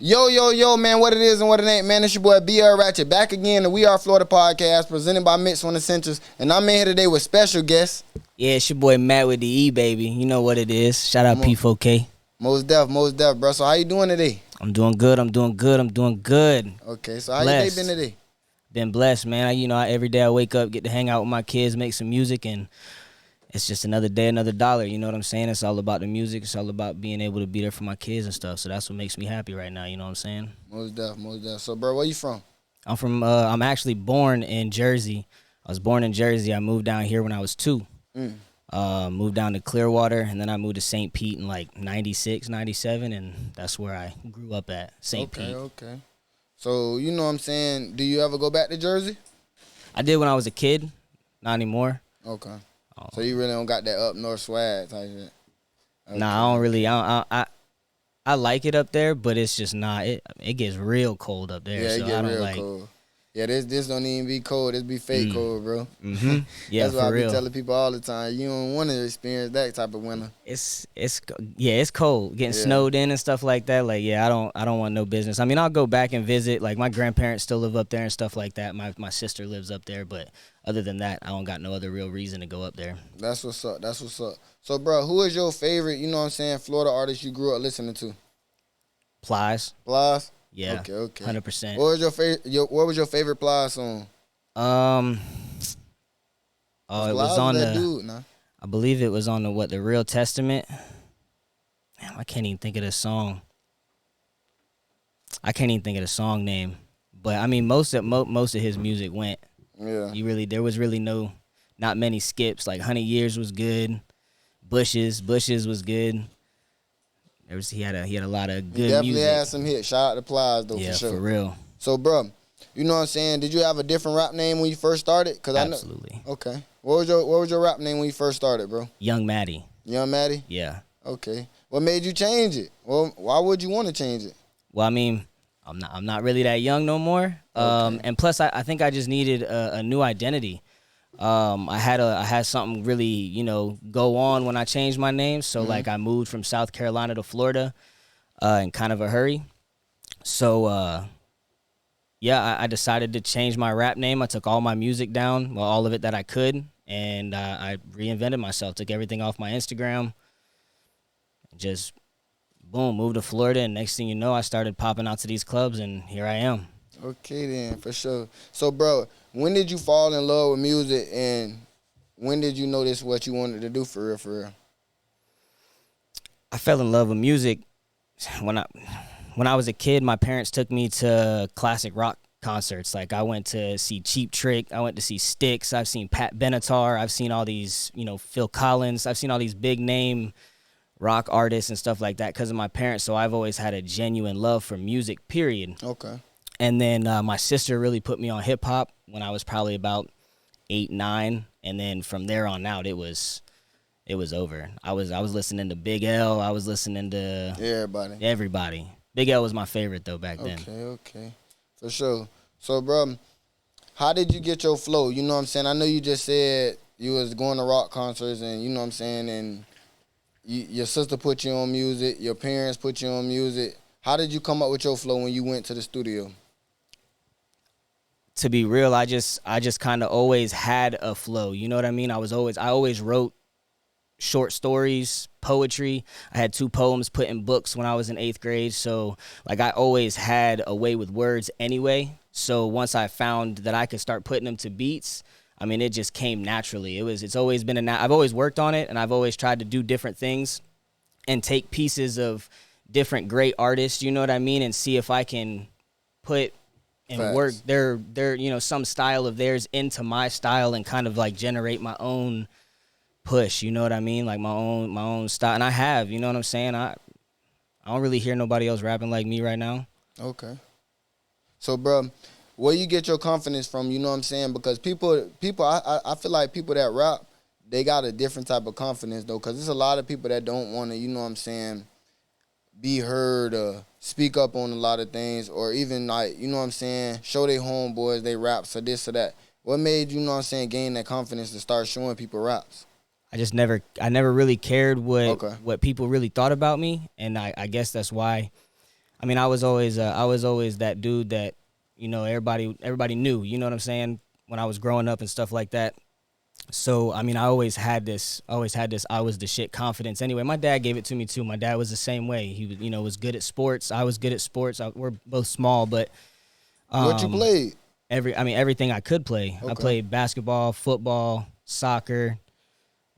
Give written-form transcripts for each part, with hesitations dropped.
Yo, man, what it is and what it ain't, man. It's your boy BR Ratchet back again, the We Are Florida podcast presented by Mix on Essentials. And I'm in here today with special guests. Yeah, it's your boy Matt with the E, baby. You know what it is. Shout out P4K. Most deaf, bro. So how you doing today? I'm doing good. Okay, so how your day been today? Been blessed, man. Every day I wake up, get to hang out with my kids, make some music, and it's just another day, another dollar. You know what I'm saying? It's all about the music. It's all about being able to be there for my kids and stuff. So that's what makes me happy right now. You know what I'm saying? Most deaf. So, bro, where you from? I'm actually born in Jersey. I was born in Jersey. I moved down here when I was 2. Moved down to Clearwater, and then I moved to St. Pete in like 96, 97, and that's where I grew up at, St. Pete. Okay. So, you know what I'm saying? Do you ever go back to Jersey? I did when I was a kid. Not anymore. Okay. So you really don't got that up north swag type shit? Okay. Nah, I don't really. I like it up there, but it's just not. It gets real cold up there. Yeah, so it gets real like, cold. Yeah, this don't even be cold. This be fake cold, bro. Mm-hmm. Yeah, that's why I be real. telling people all the time. You don't want to experience that type of winter. It's cold. Getting snowed in and stuff like that. Like, yeah, I don't want no business. I mean, I'll go back and visit. Like, my grandparents still live up there and stuff like that. My sister lives up there, but other than that, I don't got no other real reason to go up there. That's what's up. So, bro, who is your favorite, you know what I'm saying, Florida artist you grew up listening to? Plies. Plies? Yeah. Okay. 100%. What was your favorite Plies song? It was on the dude, nah? I believe it was on the Real Testament. Damn, I can't even think of the song. I can't even think of the song name. But I mean, most of his music went. Yeah. There was really not many skips. Like 100 Years was good. Bushes was good. He had a lot of good definitely music. had some hits. Shout out to Plies though, yeah, for sure. For real. So, bro, you know what I'm saying? Did you have a different rap name when you first started? Absolutely. Okay. What was your rap name when you first started, bro? Young Maddie. Young Maddie? Yeah. Okay. What made you change it? Well, why would you want to change it? Well, I mean, I'm not really that young no more. Okay. And plus, I think I just needed a new identity. I had something really, go on when I changed my name. So like I moved from South Carolina to Florida in kind of a hurry. So I decided to change my rap name. I took all my music down, well, all of it that I could, and I reinvented myself. Took everything off my Instagram. Just boom, moved to Florida, and next thing you know, I started popping out to these clubs, and here I am. Okay, then, for sure. So, bro, when did you fall in love with music, and when did you know this is what you wanted to do for real? I fell in love with music when I was a kid. My parents took me to classic rock concerts. Like, I went to see Cheap Trick. I went to see Styx. I've seen Pat Benatar. I've seen all these, Phil Collins. I've seen all these big name rock artists and stuff like that because of my parents. So I've always had a genuine love for music, period. Okay. And then my sister really put me on hip hop when I was probably about 8, 9, and then from there on out, it was over. I was listening to Big L. I was listening to everybody. Big L was my favorite though back then. Okay, for sure. So, bro, how did you get your flow? You know what I'm saying? I know you just said you was going to rock concerts, and you know what I'm saying, and your sister put you on music. Your parents put you on music. How did you come up with your flow when you went to the studio? To be real, I just kind of always had a flow. You know what I mean? I always wrote short stories, poetry. I had 2 poems put in books when I was in 8th grade. So like I always had a way with words anyway. So once I found that I could start putting them to beats, I mean, it just came naturally. It's always been I've always worked on it, and I've always tried to do different things and take pieces of different great artists, you know what I mean, and see if I can put and work their some style of theirs into my style and kind of like generate my own push, you know what I mean, like my own style. And I have, you know what I'm saying. I don't really hear nobody else rapping like me right now. Okay. So, bro, where you get your confidence from? You know what I'm saying? Because people, I feel like people that rap, they got a different type of confidence though. Because there's a lot of people that don't want to, you know what I'm saying, be heard or speak up on a lot of things, or even like, you know what I'm saying, show their homeboys they raps or this or that. What made you know what I'm saying, gain that confidence to start showing people raps? I never really cared what people really thought about me, and I guess that's why I mean, I was always that dude that, you know, everybody knew, you know what I'm saying, when I was growing up and stuff like that. So, I mean, I always had this I was the shit confidence. Anyway, my dad gave it to me too. My dad was the same way. He was, you know, was good at sports. I was good at sports. We're both small, but What you played? Everything I could play. Okay. I played basketball, football, soccer,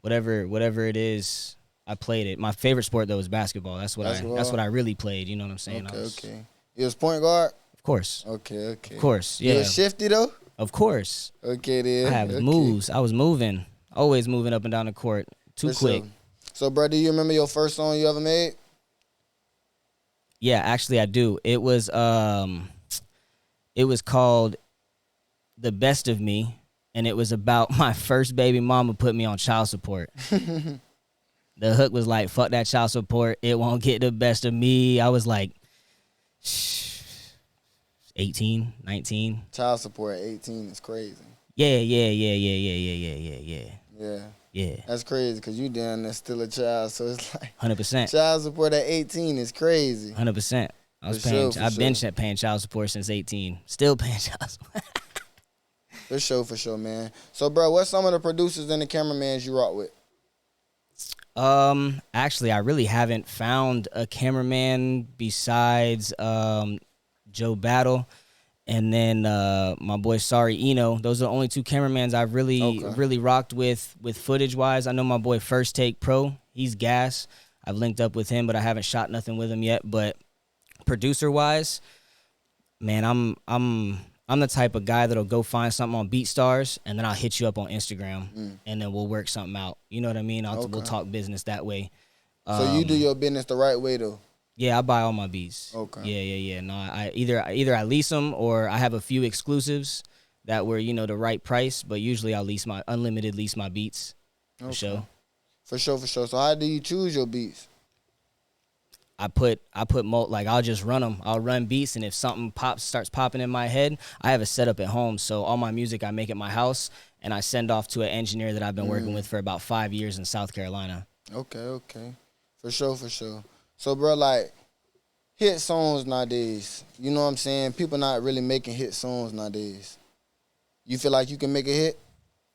whatever it is. I played it. My favorite sport though was basketball. That's what I really played. You know what I'm saying? Okay. You was point guard? Of course. Okay. Of course. Yeah. You was shifty though? Of course. Okay then. I have moves. I was moving. Always moving up and down the court. Too quick. Sure. So, bro, do you remember your first song you ever made? Yeah, actually I do. It was called The Best of Me, and it was about my first baby mama put me on child support. The hook was like, fuck that child support. It won't get the best of me. I was like 18, 19. Child support at 18 is crazy. Yeah. Yeah. That's crazy because you down there still a child, so it's like 100%. Child support at 18 is crazy. 100%. I've been paying child support since 18. Still paying child support. For sure, man. So, bro, what's some of the producers and the cameramans you rock with? Actually, I really haven't found a cameraman besides Joe Battle, and then my boy Sorry Eno. Those are the only two cameramans I've really rocked with footage wise. I know my boy First Take Pro. He's gas. I've linked up with him, but I haven't shot nothing with him yet. But producer wise, man, I'm the type of guy that'll go find something on BeatStars, and then I'll hit you up on Instagram, and then we'll work something out. You know what I mean? We'll talk business that way. So you do your business the right way, though? Yeah, I buy all my beats. Okay. Yeah. No, I either I lease them or I have a few exclusives that were, you know, the right price, but usually I'll lease my beats. Okay. For sure. For sure. So how do you choose your beats? I put like I'll just run them. I'll run beats, and if something starts popping in my head, I have a setup at home. So all my music I make at my house, and I send off to an engineer that I've been working with for about 5 years in South Carolina. Okay. For sure. So, bro, like, hit songs nowadays, you know what I'm saying? People not really making hit songs nowadays. You feel like you can make a hit?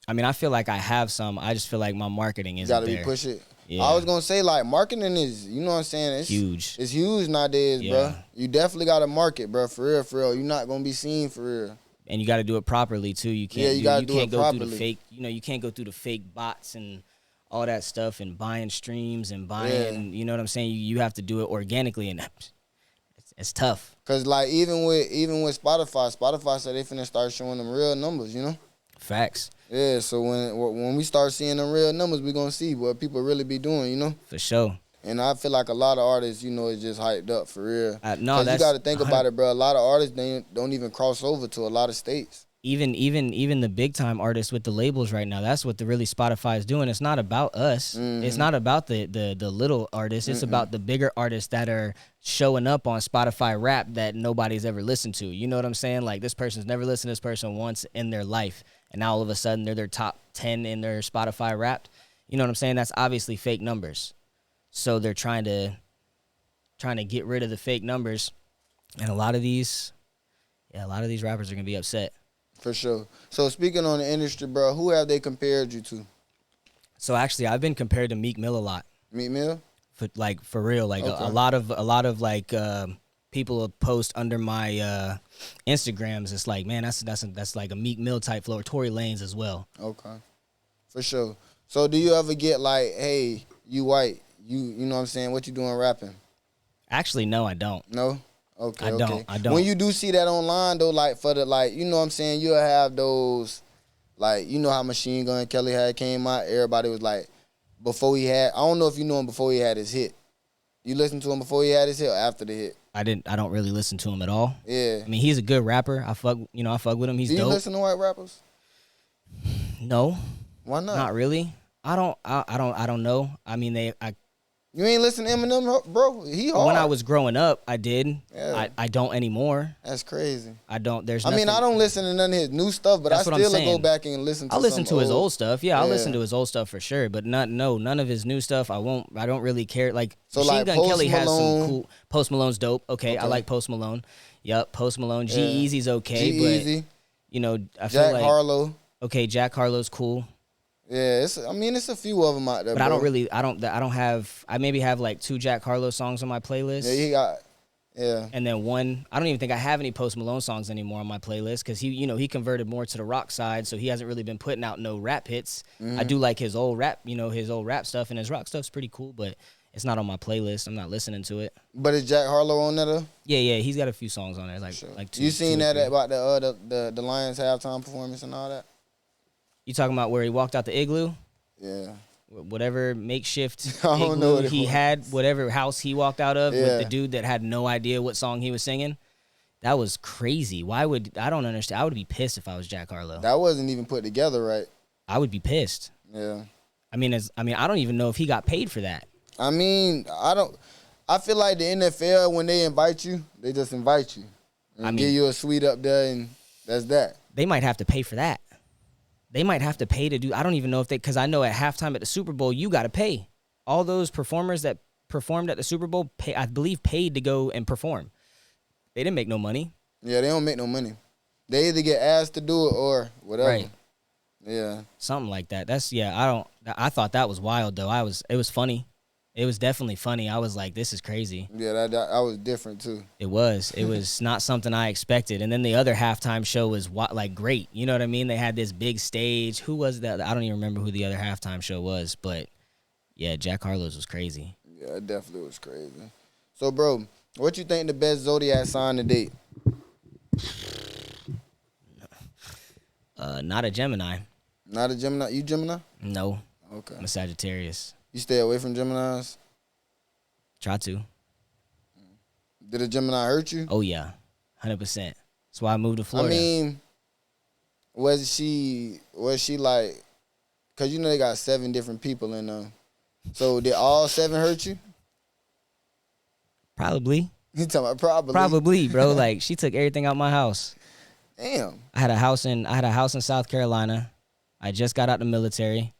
I mean, I feel like I have some. I just feel like my marketing isn't there. You gotta push it. Yeah. I was gonna say, like, marketing is, you know what I'm saying? It's huge. It's huge nowadays, bro. You definitely gotta market, bro, for real. You're not gonna be seen for real. And you gotta do it properly too. You can't. You can't go through the fake. You know, you can't go through the fake bots and all that stuff and buying streams and buying. You know what I'm saying? You have to do it organically, and it's tough. Cause like even with Spotify said they finna start showing them real numbers. You know. Facts. Yeah, so when we start seeing them real numbers, we gonna see what people really be doing, you know? For sure. And I feel like a lot of artists, you know, is just hyped up for real. No, Cause you gotta think about it, bro. A lot of artists, they don't even cross over to a lot of states. Even the big time artists with the labels right now, that's what really Spotify is doing. It's not about us. Mm-hmm. It's not about the little artists. It's about the bigger artists that are showing up on Spotify Rap that nobody's ever listened to. You know what I'm saying? Like, this person's never listened to this person once in their life, and now all of a sudden they're their top 10 in their Spotify Wrapped. You know what I'm saying? That's obviously fake numbers. So they're trying to get rid of the fake numbers, and a lot of these rappers are gonna be upset. For sure. So speaking on the industry, bro, who have they compared you to? So actually, I've been compared to Meek Mill a lot. Meek Mill? For real, like okay. a lot of like people will post under my Instagrams. It's like, man, that's like a Meek Mill type flow, or Tory Lanez as well. Okay, for sure. So do you ever get like, hey, you white, you know what I'm saying? What you doing rapping? Actually, no, I don't. No. Okay, I don't. When you do see that online though, like for the you know what I'm saying, you'll have those, like, you know how Machine Gun Kelly had came out. Everybody was like, before he had, I don't know if you know him before he had his hit. You listened to him before he had his hit or after the hit? I don't really listen to him at all. Yeah. I mean, he's a good rapper. I fuck with him. He's dope. Do you listen to white rappers? No. Why not? Not really. I don't know. I mean, You ain't listen to Eminem, bro? He hard. When I was growing up, I did. Yeah. I don't anymore. That's crazy. I don't. There's. I mean, I don't listen to none of his new stuff, but I still go back and listen to. I'll listen to his old stuff. Yeah, I'll Yeah. listen to his old stuff for sure. But none of his new stuff. I won't. I don't really care. Like So, Machine like, Gun Post Kelly has Malone. some cool. Post Malone's dope. Okay, I like Post Malone. Yep, Post Malone. Yeah. G-Eazy's okay, G-Eazy. but you know, I Jack feel like Harlow. okay, Jack Harlow's cool. Yeah, it's a few of them out there. But bro. I maybe have like 2 Jack Harlow songs on my playlist. Yeah, he got. Yeah. And then one, I don't even think I have any Post Malone songs anymore on my playlist because he converted more to the rock side, so he hasn't really been putting out no rap hits. I do like his old rap, his old rap stuff, and his rock stuff's pretty cool, but it's not on my playlist. I'm not listening to it. But is Jack Harlow on there though? Yeah, he's got a few songs on there, like 2. You seen 2 or that 3. about the Lions halftime performance and all that? You talking about where he walked out the igloo? Yeah. Whatever makeshift I don't know igloo what it he was. had, whatever house he walked out of Yeah. with the dude that had no idea what song he was singing. That was crazy. I don't understand. I would be pissed if I was Jack Harlow. That wasn't even put together right. I would be pissed. Yeah. I mean, I don't even know if he got paid for that. I mean, I feel like the NFL, when they invite you, they just invite you. And give you a suite up there, and that's that. They might have to pay for that. They might have to pay to do. I don't even know if because I know at halftime at the Super Bowl, you got to pay. All those performers that performed at the Super Bowl, I believe, paid to go and perform. They didn't make no money. Yeah, they don't make no money. They either get asked to do it or whatever. Right. Yeah. Something like that. I thought that was wild though. It was funny. It was definitely funny. I was like, this is crazy. Yeah, that was different too. It was not something I expected. And then the other halftime show was like great. You know what I mean? They had this big stage. Who was that? I don't even remember who the other halftime show was, but yeah, Jack Harlow's was crazy. Yeah, it definitely was crazy. So, bro, what you think the best zodiac sign to date? Not a Gemini. Not a Gemini. You Gemini? No. Okay. I'm a Sagittarius. You stay away from Geminis? Try to. Did a Gemini hurt you? Oh yeah, 100%. That's why I moved to Florida. I mean, was she like, cause you know they got 7 different people in them. So did all 7 hurt you? Probably. You talking about probably? Probably, bro. Like she took everything out my house. Damn. I had a house in South Carolina. I just got out the military.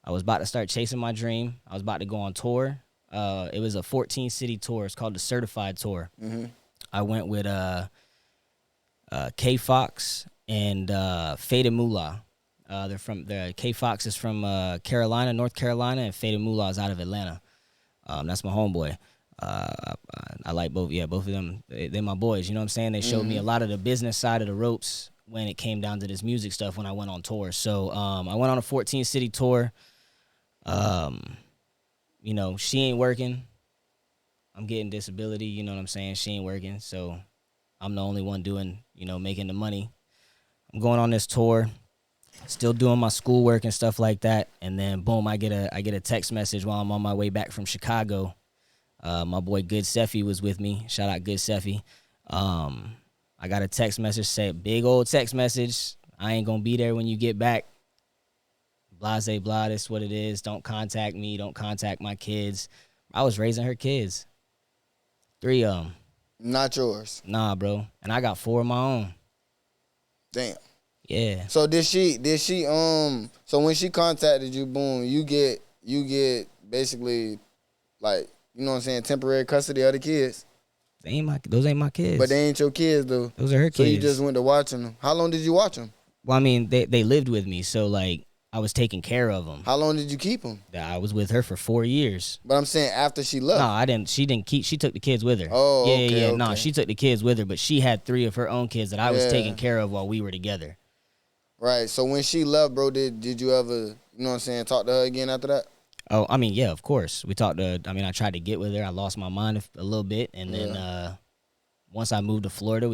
I was about to start chasing my dream. I was about to go on tour. It was a 14-city tour. It's called the Certified Tour. Mm-hmm. I went with K Fox and Fada Moolah. K Fox is from North Carolina, and Fada Moolah is out of Atlanta. That's my homeboy. I like both of them. They're my boys. You know what I'm saying? They showed me a lot of the business side of the ropes when it came down to this music stuff when I went on tour. So I went on a 14-city tour. She ain't working. I'm getting disability, you know what I'm saying? She ain't working, so I'm the only one doing, making the money. I'm going on this tour, still doing my schoolwork and stuff like that, and then boom, I get a text message while I'm on my way back from Chicago. My boy Good Seffi was with me. Shout out Good Seffi. I got a text message, big old text message. I ain't gonna be there when you get back. Blase blah, that's what it is. Don't contact me. Don't contact my kids. I was raising her kids. 3 of them. Not yours. Nah, bro. And I got 4 of my own. Damn. Yeah. So did she so when she contacted you, boom, you get basically like, you know what I'm saying, temporary custody of the kids? Those ain't my kids. But they ain't your kids though. Those are her kids. So you just went to watching them. How long did you watch them? Well, I mean, they lived with me, so like I was taking care of them. How long did you keep them? I was with her for 4 years. But I'm saying after she left. No, I didn't. She didn't keep. She took the kids with her. Oh, yeah, okay, yeah. okay. No, she took the kids with her, but she had 3 of her own kids that I was taking care of while we were together. Right. So when she left, bro, did you ever, you know what I'm saying, talk to her again after that? Oh, I mean, yeah, of course. We talked to. I mean, I tried to get with her. I lost my mind a little bit, and then once I moved to Florida,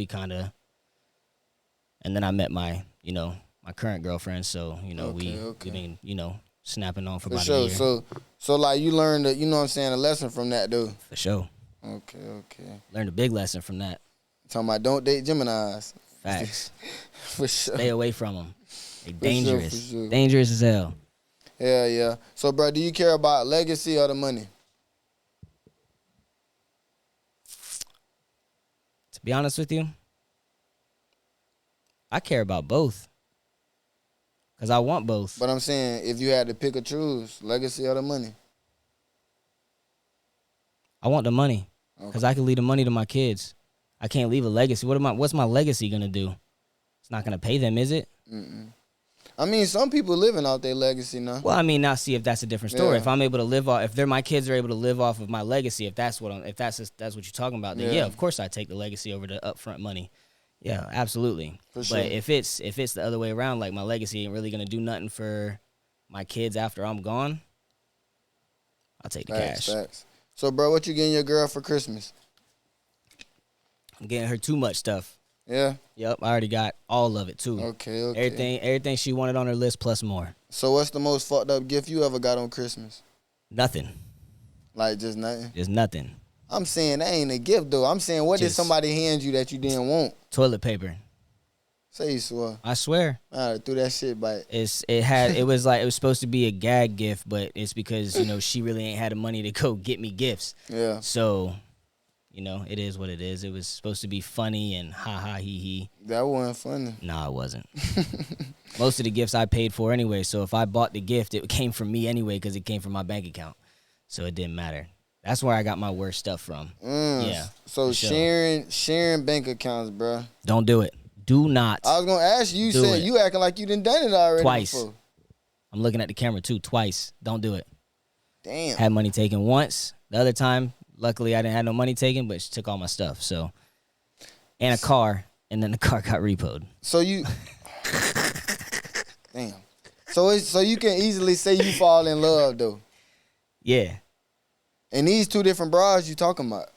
and then I met my current girlfriend. So we've been snapping on for about a year. So like you learned you know what I'm saying, a lesson from that, dude. For sure. Okay. Learned a big lesson from that. Talking about don't date Geminis. Facts. For sure. Stay away from them. They dangerous. For sure. Dangerous as hell. Yeah. So, bro, do you care about legacy or the money? To be honest with you, I care about both. Because I want both. But I'm saying, if you had to pick or choose, legacy or the money? I want the money. Because I can leave the money to my kids. I can't leave a legacy. What's my legacy going to do? It's not going to pay them, is it? I mean, some people living out their legacy now. Well, I mean, now see if that's a different story. Yeah. If I'm able to live off, if my kids are able to live off of my legacy, if that's what you're talking about, then yeah, of course I take the legacy over the upfront money. Yeah, absolutely. For sure. But if it's the other way around, like my legacy ain't really gonna do nothing for my kids after I'm gone, I'll take the cash. Facts. So, bro, what you getting your girl for Christmas? I'm getting her too much stuff. Yeah. Yep, I already got all of it too. Okay. Everything she wanted on her list plus more. So, what's the most fucked up gift you ever got on Christmas? Nothing. Like just nothing. Just nothing. I'm saying that ain't a gift though. I'm saying what did somebody hand you that you didn't want? Toilet paper. Say you swear. I swear. I threw that shit back. It was supposed to be a gag gift, but it's because, she really ain't had the money to go get me gifts. Yeah. So, it is what it is. It was supposed to be funny and ha ha he he. That wasn't funny. Nah, it wasn't. Most of the gifts I paid for anyway, so if I bought the gift, it came from me anyway because it came from my bank account. So it didn't matter. That's where I got my worst stuff from. Yeah. So sharing bank accounts, bro. Don't do it. Do not. I was gonna ask you. You said you acting like you done it already. Twice. Before. I'm looking at the camera too. Twice. Don't do it. Damn. Had money taken once. The other time, luckily I didn't have no money taken, but she took all my stuff. So, and a car, and then the car got repoed. So you. Damn. So you can easily say you fall in love though. Yeah. And these two different bras you talking about?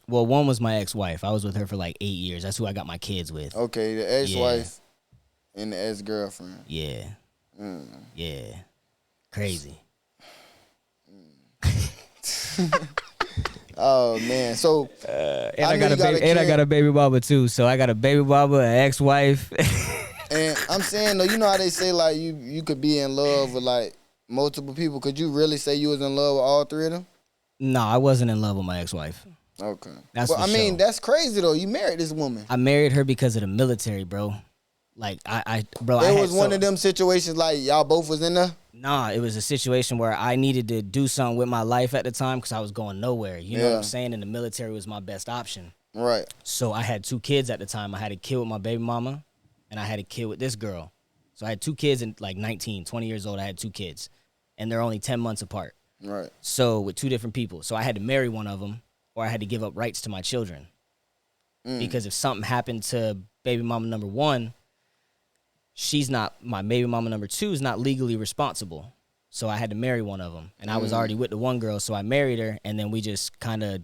Well, one was my ex-wife. I was with her for like 8 years. That's who I got my kids with. Okay, the ex-wife and the ex-girlfriend. Yeah. Yeah. Crazy. Oh man. So and I got a baby mama too. So I got a baby mama, an ex-wife. And I'm saying though, you know how they say like you could be in love with like multiple people. Could you really say you was in love with all three of them? No, I wasn't in love with my ex-wife. Okay. That's I mean, that's crazy though. You married this woman. I married her because of the military, bro. Like bro. It was one of them situations like y'all both was in there. Nah, it was a situation where I needed to do something with my life at the time because I was going nowhere. You know what I'm saying? And the military was my best option. Right. So I had 2 kids at the time. I had a kid with my baby mama, and I had a kid with this girl. So I had 2 kids and like 19, 20 years old. I had 2 kids, and they're only 10 months apart. Right. So with 2 different people. So I had to marry one of them, or I had to give up rights to my children. Because if something happened to baby mama number 1, she's not, my baby mama number 2 is not legally responsible. So I had to marry one of them. And I was already with the one girl, so I married her, and then we just kind of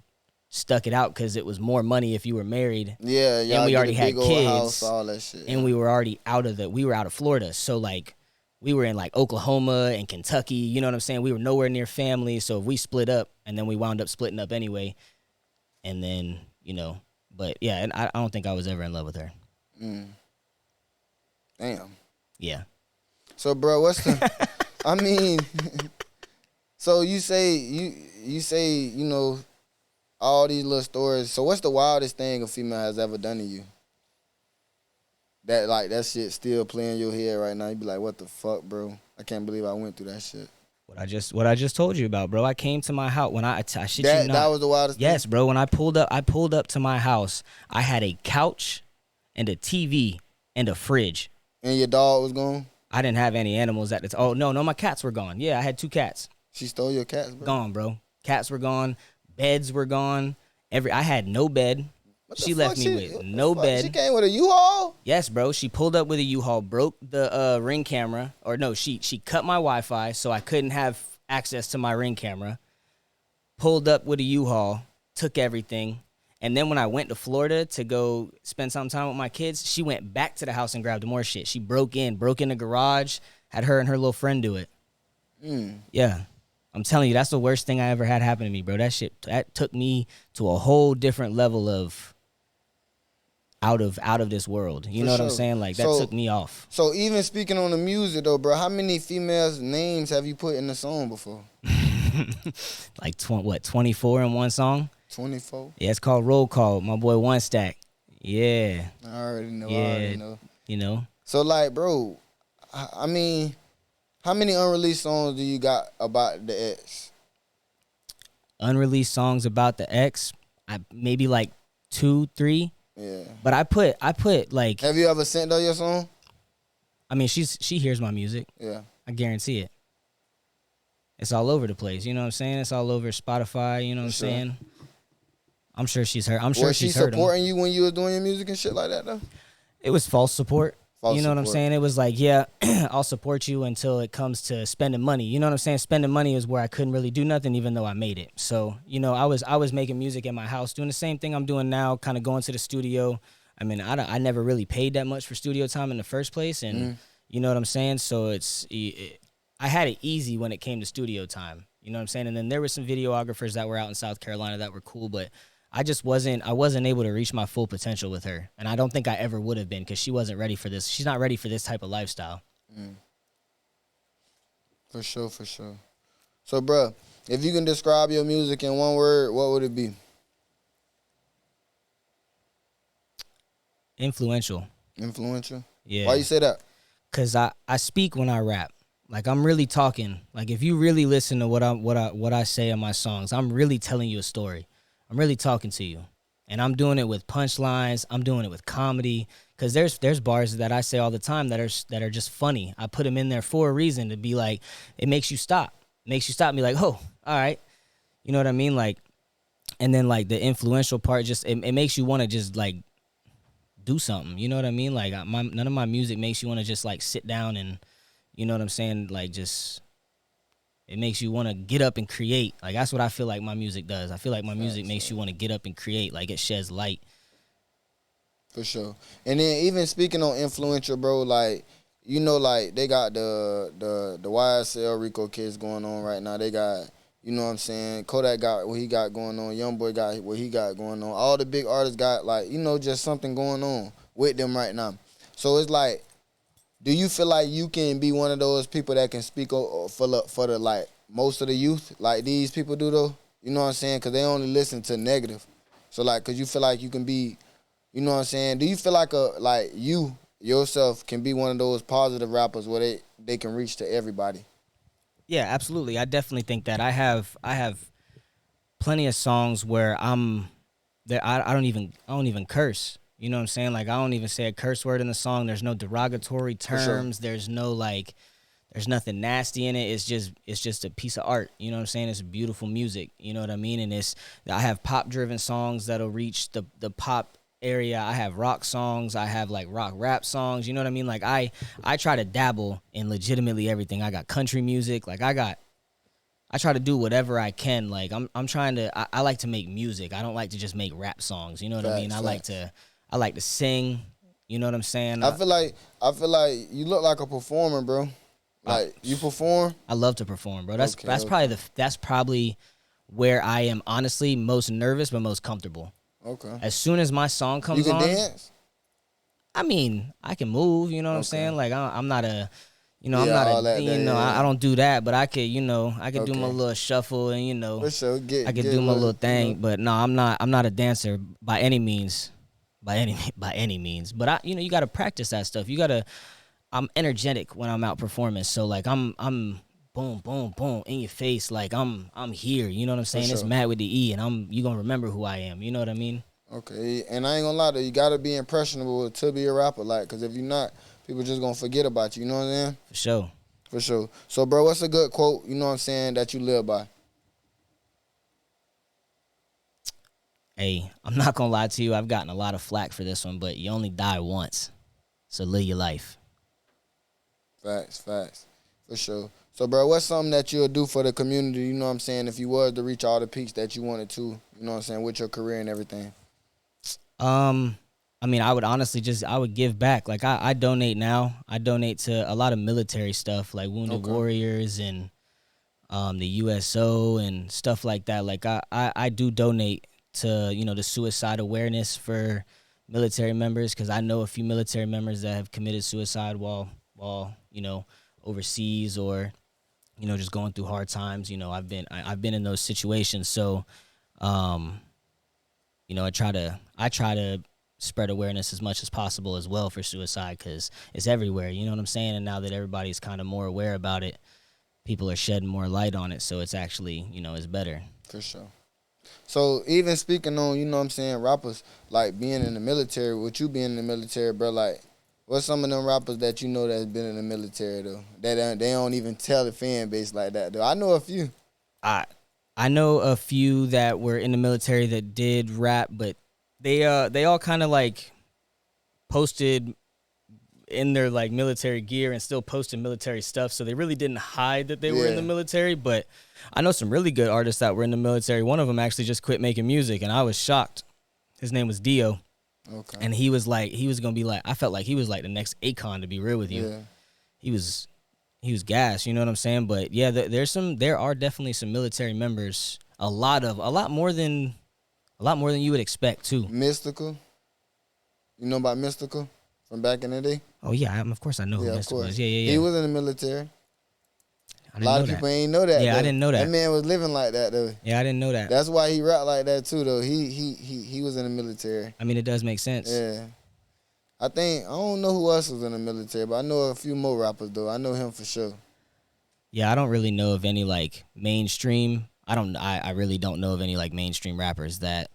stuck it out because it was more money if you were married. Yeah, and we already had kids. House, all that shit. And we were already out of Florida. So like we were in like Oklahoma and Kentucky, you know what I'm saying? We were nowhere near family, so if we split up, and then we wound up splitting up anyway. And then, but yeah, and I don't think I was ever in love with her. Damn. Yeah. So, bro, what's the? I mean, so you say all these little stories. So, what's the wildest thing a female has ever done to you? That shit still playing in your head right now. You be like, what the fuck, bro? I can't believe I went through that shit. What I just told you about, bro. I came to my house when I shit you not. That was the wildest thing? Yes, bro. When I pulled up to my house, I had a couch and a TV and a fridge. And your dog was gone? I didn't have any animals at the time. Oh, no, my cats were gone. Yeah, I had 2 cats. She stole your cats, bro? Gone, bro. Cats were gone. Beds were gone. I had no bed. She left me with no bed. She came with a U-Haul? Yes, bro. She pulled up with a U-Haul, broke the Ring camera. Or no, she cut my Wi-Fi so I couldn't have access to my Ring camera. Pulled up with a U-Haul, took everything. And then when I went to Florida to go spend some time with my kids, she went back to the house and grabbed more shit. She broke in the garage, had her and her little friend do it. Yeah. I'm telling you, that's the worst thing I ever had happen to me, bro. That took me to a whole different level of out of this world. You know what I'm saying? Like, that took me off. So even speaking on the music, though, bro, how many females' names have you put in the song before? Like, 24 in one song? 24. Yeah, it's called Roll Call. My boy One Stack. Yeah, I already know. I yeah. already know. You know, So like, bro, I mean, how many unreleased songs do you got about the ex? unreleased songs about the ex. I maybe like 2, 3. Yeah. But I put like, Have you ever sent her your song? I mean, she hears my music. Yeah. I guarantee it. It's all over the place. You know what I'm saying? It's all over Spotify. You know what I'm Sure. saying? I'm sure she's heard. I'm sure Was she she's heard them. supporting you when you was doing your music and shit like that though? It was false support. False You know what I'm support. saying? It was like, yeah, I'll support you until it comes to spending money. You know what I'm saying? Spending money is where I couldn't really do nothing, even though I made it. So, you know, I was making music in my house, doing the same thing I'm doing now, kind of going to the studio. I mean, I never really paid that much for studio time in the first place, and you know what I'm saying? So I had it easy when it came to studio time. You know what I'm saying? And then there were some videographers that were out in South Carolina that were cool, but I wasn't able to reach my full potential with her. And I don't think I ever would have been, because she wasn't ready for this. She's not ready for this type of lifestyle. For sure, for sure. So, bruh, if you can describe your music in one word, what would it be? Influential. Influential? Yeah. Why you say that? Cause I speak when I rap. Like, I'm really talking. Like, if you really listen to what I say in my songs, I'm really telling you a story. I'm really talking to you. And I'm doing it with punchlines. I'm doing it with comedy. Cause there's bars that I say all the time that are just funny. I put them in there for a reason, to be like, it makes you stop. It makes you stop and be like, oh, all right. You know what I mean? Like, and then like the influential part, just it makes you want to just like do something. You know what I mean? Like, none of my music makes you want to just like sit down and, you know what I'm saying? Like, just, it makes you want to get up and create. Like, that's what I feel like my music does. I feel like my music makes you want to get up and create. Like, it sheds light. For sure. And then even speaking on influential, bro, like, you know, like, they got the YSL Rico Kids going on right now. They got, you know what I'm saying, Kodak got what he got going on. Youngboy got what he got going on. All the big artists got, like, you know, just something going on with them right now. So it's like, do you feel like you can be one of those people that can speak for the like most of the youth, like these people do though? You know what I'm saying? Because they only listen to negative. So like, cause you feel like you can be, you know what I'm saying? Do you feel like you yourself can be one of those positive rappers where they can reach to everybody? Yeah, absolutely. I definitely think that I have plenty of songs where I don't even curse. You know what I'm saying? Like, I don't even say a curse word in the song. There's no derogatory terms. Sure. There's no like, there's nothing nasty in it. It's just a piece of art. You know what I'm saying? It's beautiful music. You know what I mean? And I have pop driven songs that'll reach the pop area. I have rock songs. I have like rock rap songs. You know what I mean? Like, I try to dabble in legitimately everything. I got country music. Like, I try to do whatever I can. Like, I'm trying to, I like to make music. I don't like to just make rap songs. You know what I mean? I like to sing. You know what I'm saying? I feel like you look like a performer, bro. Like, you perform. I love to perform, bro. That's Okay. that's probably where I am honestly most nervous but most comfortable. Okay. As soon as my song comes You on, can dance? I mean, I can move. You know what I'm Okay. saying? Like, I'm not a, you know, Yeah, I'm all not a, that, you know, yeah. I don't do that. But I could, you know, do my Okay. little shuffle and, you know, For sure. I could do my little thing. But no, I'm not a dancer by any means. By any means. But I, you know, you got to practice that stuff. I'm energetic when I'm out performing. So like, I'm boom, boom, boom in your face. Like, I'm here. You know what I'm saying? It's sure. Matt with the E, and you gonna remember who I am. You know what I mean? Okay, and I ain't gonna lie though, you gotta be impressionable to be a rapper, like, cause if you're not, people just gonna forget about you. You know what I'm saying? For sure. For sure. So, bro, what's a good quote? You know what I'm saying, that you live by? Hey, I'm not gonna lie to you. I've gotten a lot of flack for this one, but you only die once, so live your life. Facts. For sure. So, bro, what's something that you'll do for the community? You know what I'm saying? If you was to reach all the peaks that you wanted to, you know what I'm saying, with your career and everything. I mean, I would honestly I would give back. Like, I donate now. I donate to a lot of military stuff, like Wounded Warriors and the USO and stuff like that. Like, I do donate to, you know, the suicide awareness for military members, because I know a few military members that have committed suicide while you know, overseas, or, you know, just going through hard times. You know, I've been in those situations. So you know, I try to spread awareness as much as possible as well for suicide, because it's everywhere. You know what I'm saying? And now that everybody's kind of more aware about it, people are shedding more light on it. So it's actually, you know, it's better. For sure. So even speaking on, you know what I'm saying, rappers, like being in the military, with you being in the military, bro, like, what's some of them rappers that you know that's been in the military, though? That they don't even tell the fan base like that, though. I know a few. I know a few that were in the military that did rap, but they all kind of like posted in their like military gear and still posted military stuff, so they really didn't hide that they were in the military. But I know some really good artists that were in the military. One of them actually just quit making music, and I was shocked. His name was Dio. Okay. And he was gonna be like, I felt like he was like the next Akon, to be real with you. Yeah. He was gas, you know what I'm saying? But yeah, there are definitely some military members. A lot more than you would expect too. Mystical. You know about Mystical from back in the day? Oh yeah, of course I know who Mystical was. Yeah. He was in the military. A lot of people ain't know that. Yeah, though. I didn't know that. That man was living like that though. Yeah, I didn't know that. That's why he rapped like that too though. He was in the military. I mean, it does make sense. Yeah. I don't know who else was in the military, but I know a few more rappers though. I know him for sure. Yeah, I don't really know of any like mainstream. I really don't know of any like mainstream rappers that.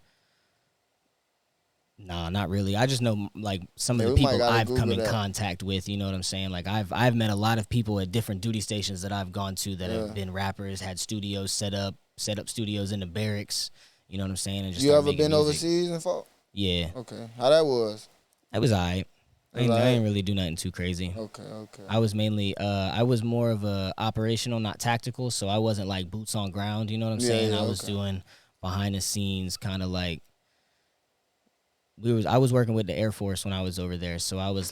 Nah, not really. I just know like some of the people I've come in contact with. You know what I'm saying? Like I've met a lot of people at different duty stations that I've gone to that have been rappers, had studios set up studios in the barracks. You know what I'm saying? And just you ever been overseas and fought? Yeah. Okay. How that was? It was alright. I didn't really do nothing too crazy. Okay. I was mainly, I was more of a operational, not tactical. So I wasn't like boots on ground. You know what I'm saying? I was doing behind the scenes, kind of like. I was working with the Air Force when I was over there, so I was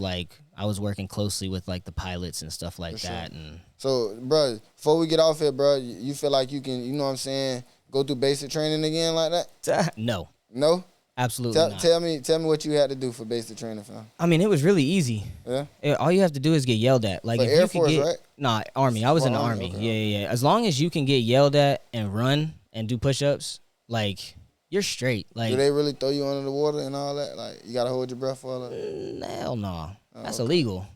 working closely with like the pilots and stuff like that. And so, bro, before we get off here, bro, you feel like you can, you know what I'm saying, go through basic training again like that? No. Absolutely not. Tell me what you had to do for basic training, fam. I mean, it was really easy. Yeah. All you have to do is get yelled at. Like for if Air you could Force, get, right? Nah, Army. I was in the Army. Okay. Yeah. As long as you can get yelled at and run and do push-ups, like you're straight. Like, do they really throw you under the water and all that? Like you gotta hold your breath for all that? Hell no. That's illegal.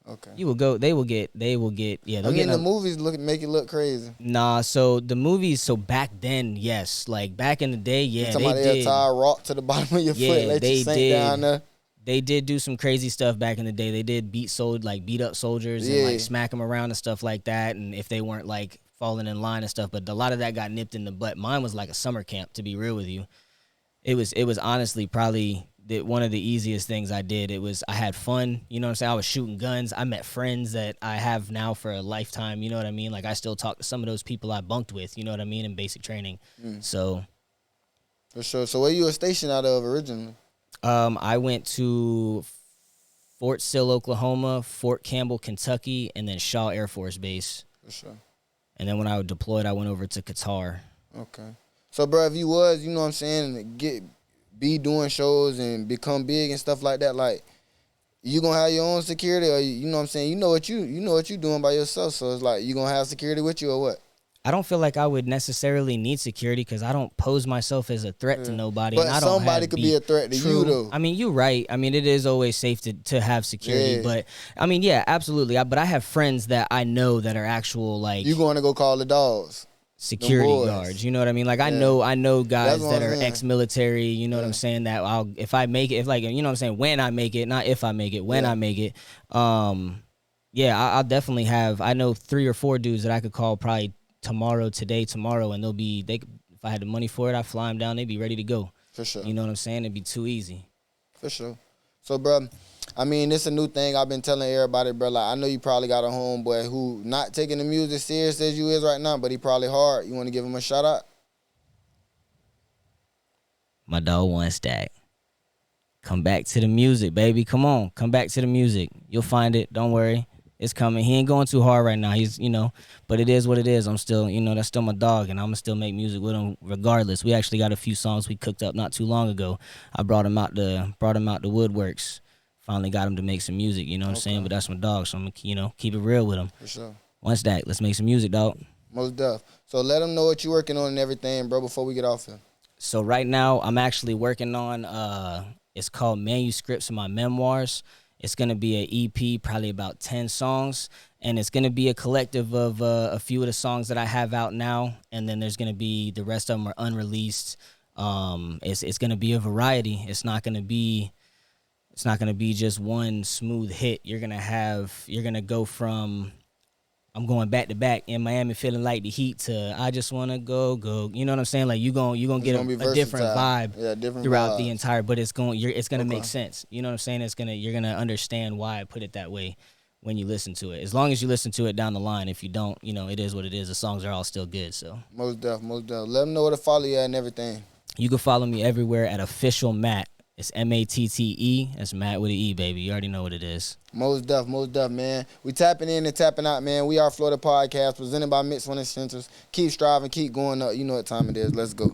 Okay. You will go. They will get. Yeah. I mean, the movies make it look crazy. Nah. So the movies. So back then, yes. Like back in the day, yeah. They did. Tie a rock to the bottom of your foot. Let you sink down there. They did do some crazy stuff back in the day. They did beat up soldiers and like smack them around and stuff like that. And if they weren't like falling in line and stuff, but a lot of that got nipped in the butt. Mine was like a summer camp, to be real with you. It was honestly probably one of the easiest things I did. I had fun, you know what I'm saying? I was shooting guns. I met friends that I have now for a lifetime, you know what I mean? Like I still talk to some of those people I bunked with, you know what I mean, in basic training. So for sure. So where you were stationed out of originally? I went to Fort Sill, Oklahoma, Fort Campbell, Kentucky, and then Shaw Air Force Base. For sure. And then when I was deployed, I went over to Qatar. Okay. So, bro, if you was, you know what I'm saying, be doing shows and become big and stuff like that, like, you gonna have your own security, or you know what I'm saying, you know what you doing by yourself, so it's like you gonna have security with you or what? I don't feel like I would necessarily need security because I don't pose myself as a threat to nobody. But and I don't somebody could be a threat to you, though. I mean, you're right. I mean, it is always safe to have security. But, I mean, yeah, absolutely. But I have friends that I know that are actual, like... You going to go call the dogs. Security guards, you know what I mean? Like I know guys that are ex-military, you know what I'm saying, that if I make it, if like, you know what I'm saying, when I make it, not if I make it, when I make it. I'll definitely have, I know 3 or 4 dudes that I could call probably tomorrow, and if I had the money for it, I'd fly them down, they'd be ready to go. For sure. You know what I'm saying? It'd be too easy. For sure. So, bro, I mean, it's a new thing. I've been telling everybody, bro. Like, I know you probably got a homeboy who not taking the music serious as you is right now, but he probably hard. You want to give him a shout out? My dog One Stack. Come back to the music, baby. Come on. Come back to the music. You'll find it. Don't worry. It's coming. He ain't going too hard right now. He's, but it is what it is. I'm still, that's still my dog, and I'm going to still make music with him regardless. We actually got a few songs we cooked up not too long ago. I brought him out the woodworks. Finally got him to make some music, you know what I'm saying? But that's my dog, so I'm going to, keep it real with him. For sure. One Stack, let's make some music, dog. Most deaf. So let him know what you're working on and everything, bro, before we get off here. So right now I'm actually working on it's called Manuscripts of My Memoirs. It's gonna be an EP, probably about 10 songs, and it's gonna be a collective of a few of the songs that I have out now, and then there's gonna be the rest of them are unreleased. It's gonna be a variety. It's not gonna be just one smooth hit. You're gonna go from I'm going back to back in Miami, feeling like the Heat to I just wanna go. You know what I'm saying? Like you gonna get gonna a different vibe different throughout vibes. the entire. But it's gonna make Okay. sense. You know what I'm saying? You're gonna understand why I put it that way when you listen to it. As long as you listen to it down the line. If you don't, it is what it is. The songs are all still good. So Most deaf. Let them know where to follow you at and everything. you can follow me everywhere at Official Matt. It's Matte. That's Matt with an E, baby. You already know what it is. Most deaf, man. We tapping in and tapping out, man. We are Florida Podcast, presented by Mix One Essentials. Keep striving, keep going up. You know what time it is. Let's go.